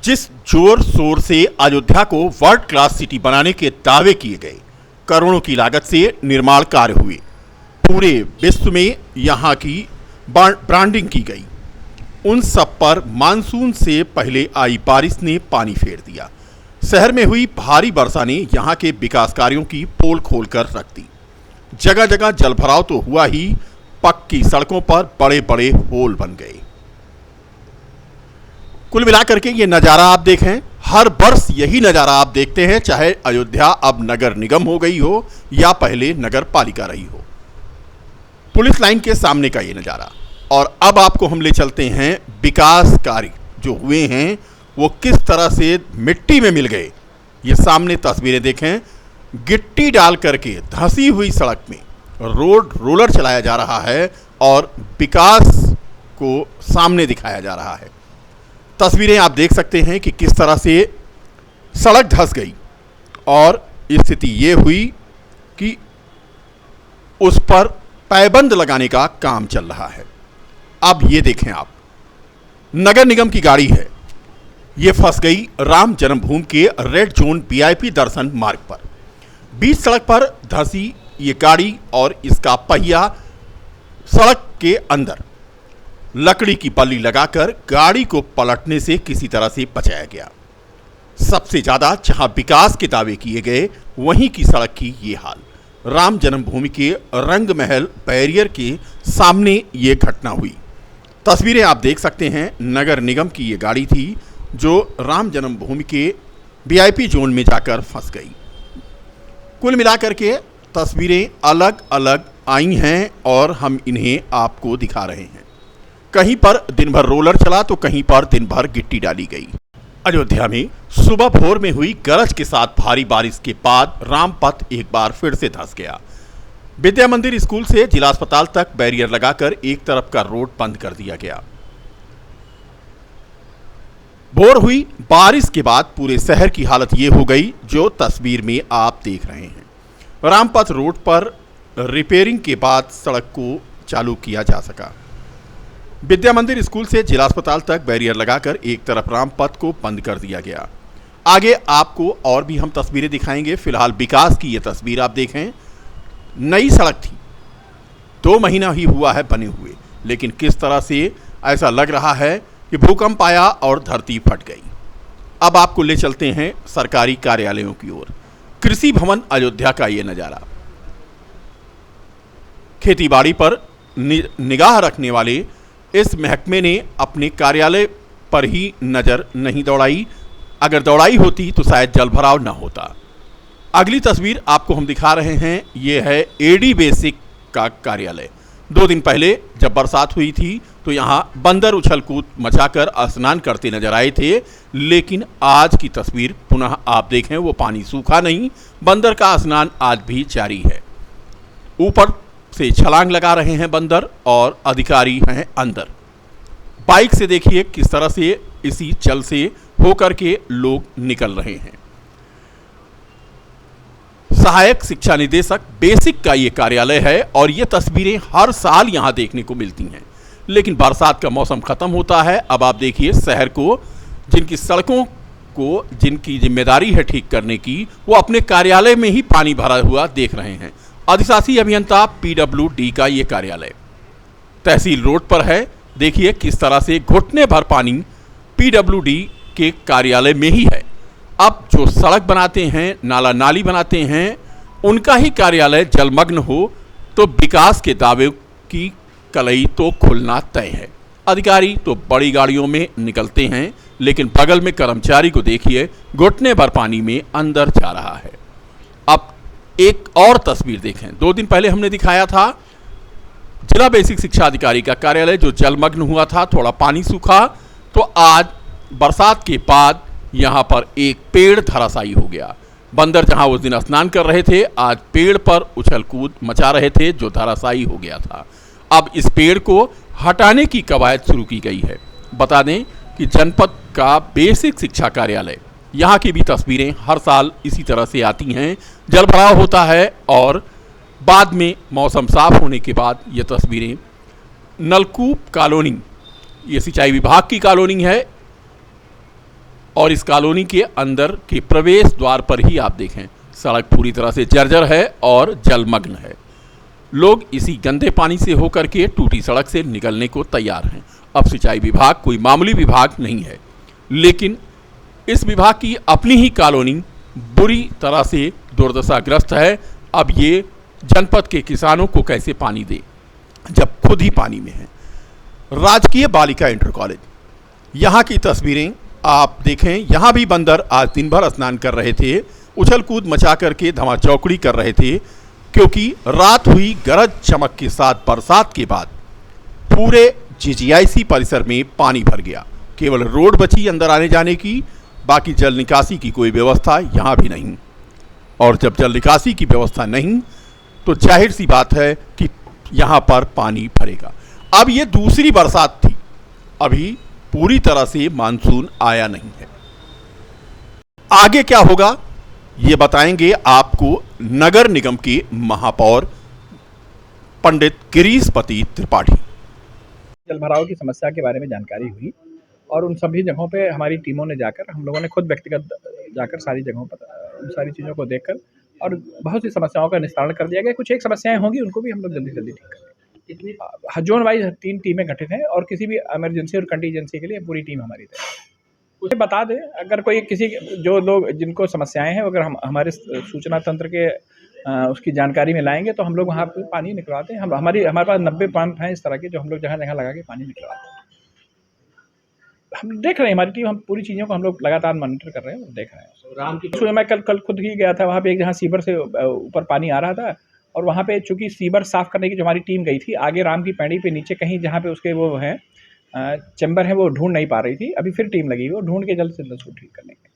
जिस जोर शोर से अयोध्या को वर्ल्ड क्लास सिटी बनाने के दावे किए गए, करोड़ों की लागत से निर्माण कार्य हुए, पूरे विश्व में यहां की ब्रांडिंग की गई, उन सब पर मानसून से पहले आई बारिश ने पानी फेर दिया। शहर में हुई भारी वर्षा ने यहां के विकास कार्यों की पोल खोलकर रख दी। जगह जगह जलभराव तो हुआ ही, पक्की सड़कों पर बड़े बड़े होल बन गए। कुल मिलाकर के ये नज़ारा आप देखें, हर वर्ष यही नज़ारा आप देखते हैं, चाहे अयोध्या अब नगर निगम हो गई हो या पहले नगर पालिका रही हो। पुलिस लाइन के सामने का ये नज़ारा। और अब आपको हम ले चलते हैं विकास कार्य जो हुए हैं वो किस तरह से मिट्टी में मिल गए। ये सामने तस्वीरें देखें, गिट्टी डाल करके धंसी हुई सड़क में रोलर चलाया जा रहा है और विकास को सामने दिखाया जा रहा है। तस्वीरें आप देख सकते हैं कि किस तरह से सड़क धंस गई और स्थिति ये हुई कि उस पर पैबंद लगाने का काम चल रहा है। अब ये देखें आप, नगर निगम की गाड़ी है, ये फंस गई राम जन्मभूमि के रेड जोन वीआईपी दर्शन मार्ग पर। बीच सड़क पर धंसी ये गाड़ी और इसका पहिया सड़क के अंदर लकड़ी की बल्ली लगाकर गाड़ी को पलटने से किसी तरह से बचाया गया। सबसे ज्यादा जहां विकास के दावे किए गए, वहीं की सड़क की ये हाल। राम जन्मभूमि के रंग महल बैरियर के सामने ये घटना हुई। तस्वीरें आप देख सकते हैं, नगर निगम की ये गाड़ी थी जो राम जन्मभूमि के वीआईपी जोन में जाकर फंस गई। कुल मिलाकर के तस्वीरें अलग अलग आई हैं और हम इन्हें आपको दिखा रहे हैं। कहीं पर दिन भर रोलर चला तो कहीं पर दिन भर गिट्टी डाली गई। अयोध्या में सुबह भोर में हुई गरज के साथ भारी बारिश के बाद रामपथ एक बार फिर से धंस गया। विद्या मंदिर स्कूल से जिला अस्पताल तक बैरियर लगाकर एक तरफ का रोड बंद कर दिया गया। भोर हुई बारिश के बाद पूरे शहर की हालत ये हो गई जो तस्वीर में आप देख रहे हैं। रामपथ रोड पर रिपेयरिंग के बाद सड़क को चालू किया जा सका। विद्या मंदिर स्कूल से जिला अस्पताल तक बैरियर लगाकर एक तरफ रामपथ को बंद कर दिया गया। आगे आपको और भी हम तस्वीरें दिखाएंगे। फिलहाल विकास की ये तस्वीर आप देखें, नई सड़क थी, 2 महीना ही हुआ है बने हुए, लेकिन किस तरह से ऐसा लग रहा है कि भूकंप आया और धरती फट गई। अब आपको ले चलते हैं सरकारी कार्यालयों की ओर। कृषि भवन अयोध्या का ये नज़ारा। खेतीबाड़ी पर निगाह रखने वाले इस महकमे ने अपने कार्यालय पर ही नजर नहीं दौड़ाई। अगर दौड़ाई होती तो शायद जलभराव न होता। अगली तस्वीर आपको हम दिखा रहे हैं, ये है एडी बेसिक का कार्यालय। 2 दिन पहले जब बरसात हुई थी तो यहाँ बंदर उछल कूद मचाकर स्नान करते नजर आए थे, लेकिन आज की तस्वीर पुनः आप देखें, वो पानी सूखा नहीं, बंदर का स्नान आज भी जारी है। ऊपर से छलांग लगा रहे हैं बंदर और अधिकारी हैं अंदर। बाइक से देखिए किस तरह से इसी जल से होकर के लोग निकल रहे हैं। सहायक शिक्षा निदेशक बेसिक का ये कार्यालय है और ये तस्वीरें हर साल यहां देखने को मिलती हैं, लेकिन बरसात का मौसम खत्म होता है। अब आप देखिए शहर को, जिनकी सड़कों को जिनकी जिम्मेदारी है ठीक करने की, वो अपने कार्यालय में ही पानी भरा हुआ देख रहे हैं। अधिशासी अभियंता पीडब्ल्यूडी का ये कार्यालय तहसील रोड पर है। देखिए किस तरह से घुटने भर पानी पीडब्ल्यूडी के कार्यालय में ही है। अब जो सड़क बनाते हैं, नाला नाली बनाते हैं, उनका ही कार्यालय जलमग्न हो तो विकास के दावे की कलई तो खुलना तय है। अधिकारी तो बड़ी गाड़ियों में निकलते हैं, लेकिन बगल में कर्मचारी को देखिए, घुटने भर पानी में अंदर जा रहा है। अब एक और तस्वीर देखें, 2 दिन पहले हमने दिखाया था जिला बेसिक शिक्षा अधिकारी का कार्यालय जो जलमग्न हुआ था, थोड़ा पानी सूखा तो आज बरसात के बाद यहां पर एक पेड़ धराशायी हो गया। बंदर जहां उस दिन स्नान कर रहे थे, आज पेड़ पर उछल कूद मचा रहे थे जो धराशायी हो गया था। अब इस पेड़ को हटाने की कवायद शुरू की गई है। बता दें कि जनपद का बेसिक शिक्षा कार्यालय, यहाँ की भी तस्वीरें हर साल इसी तरह से आती हैं। जलभराव होता है और बाद में मौसम साफ होने के बाद ये तस्वीरें नलकूप कॉलोनी, ये सिंचाई विभाग की कॉलोनी है, और इस कॉलोनी के अंदर के प्रवेश द्वार पर ही आप देखें सड़क पूरी तरह से जर्जर है और जलमग्न है। लोग इसी गंदे पानी से होकर के टूटी सड़क से निकलने को तैयार हैं। अब सिंचाई विभाग कोई मामूली विभाग नहीं है, लेकिन इस विभाग की अपनी ही कॉलोनी बुरी तरह से दुर्दशाग्रस्त है। अब ये जनपद के किसानों को कैसे पानी दे जब खुद ही पानी में है। राजकीय बालिका इंटर कॉलेज, यहाँ की तस्वीरें आप देखें। यहाँ भी बंदर आज दिन भर स्नान कर रहे थे, उछल कूद मचा करके धमाचौकड़ी कर रहे थे, क्योंकि रात हुई गरज चमक के साथ बरसात के बाद पूरे जीजीआईसी परिसर में पानी भर गया। केवल रोड बची अंदर आने जाने की, बाकी जल निकासी की कोई व्यवस्था यहाँ भी नहीं। और जब जल निकासी की व्यवस्था नहीं तो जाहिर सी बात है कि यहाँ पर पानी भरेगा। अब ये दूसरी बरसात थी, अभी पूरी तरह से मानसून आया नहीं है। आगे क्या होगा ये बताएंगे आपको नगर निगम के महापौर पंडित गिरीशपति त्रिपाठी। जलभराव की समस्या के बारे में जानकारी हुई और उन सभी जगहों पे हमारी टीमों ने जाकर, हम लोगों ने खुद व्यक्तिगत जाकर सारी जगहों पर उन सारी चीज़ों को देखकर और बहुत सी समस्याओं का निस्तारण कर दिया गया। कुछ एक समस्याएं होंगी, उनको भी हम लोग जल्दी जल्दी ठीक करेंगे। जोन वाइज 3 टीमें गठित हैं और किसी भी इमरजेंसी और कंटीजेंसी के लिए पूरी टीम हमारी तैयार है। उसे बता दें, अगर कोई किसी जो लोग जिनको समस्याएं हैं, अगर हम हमारे सूचना तंत्र के उसकी जानकारी में लाएंगे तो हम लोग वहाँ पे पानी निकलवाते हैं। हमारे पास 90 पंप हैं इस तरह के, जो हम लोग जगह जगह लगा के पानी निकलवाते हैं। हम देख रहे हैं, हमारी टीम, हम पूरी चीज़ों को हम लोग लगातार मॉनिटर कर रहे हैं और देख रहे हैं। राम की मैं कल खुद ही गया था वहाँ पे, एक जहाँ सीवर से ऊपर पानी आ रहा था और वहाँ पे चूंकि सीवर साफ़ करने की जो हमारी टीम गई थी, आगे राम की पैड़ी पे नीचे कहीं जहाँ पे उसके वो है चैम्बर है, वो ढूंढ नहीं पा रही थी। अभी फिर टीम लगी हुई, वो ढूंढ के जल्द से जल्द उसको ठीक करने के।